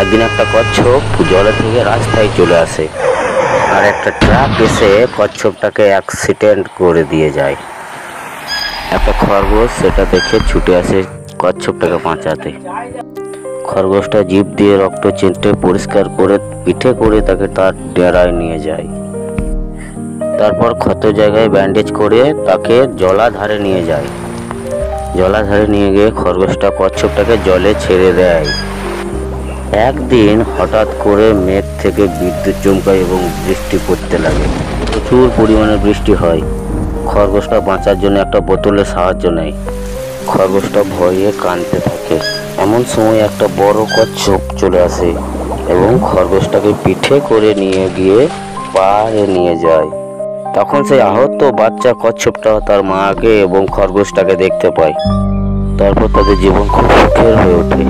একদিন একটা কচ্ছপ জলে থেকে রাস্তায় চলে আসে, আর একটা ট্রাক এসে কচ্ছপটাকে অ্যাক্সিডেন্ট করে দিয়ে যায়। একটা খরগোশ সেটা দেখে ছুটে আসে কচ্ছপটাকে বাঁচাতে। খরগোশটা জিভ দিয়ে রক্ত চেটে পরিষ্কার করে পিঠে করে তাকে তার ডেরায় নিয়ে যায়। তারপর ক্ষত জায়গায় ব্যান্ডেজ করে তাকে জলাধারে নিয়ে যায়। জলাধারে নিয়ে গিয়ে খরগোশটা কচ্ছপটাকে জলে ছেড়ে দেয়। একদিন হঠাৎ করে মেঘ থেকে বিদ্যুৎ চমকায় এবং বৃষ্টি পড়তে লাগে। প্রচুর পরিমাণে বৃষ্টি হয়। খরগোশটা বাঁচার জন্য একটা বোতলের সাহায্য নেয়। খরগোশটা ভয়ে কাঁদতে থাকে। এমন সময় একটা বড় কচ্ছপ চলে আসে এবং খরগোশটাকে পিঠে করে নিয়ে গিয়ে পাড়ে নিয়ে যায়। তখন সেই আহত বাচ্চা কচ্ছপটা তার মাকে এবং খরগোশটাকে দেখতে পায়। তারপর তাদের জীবন খুব সুখের হয়ে ওঠে।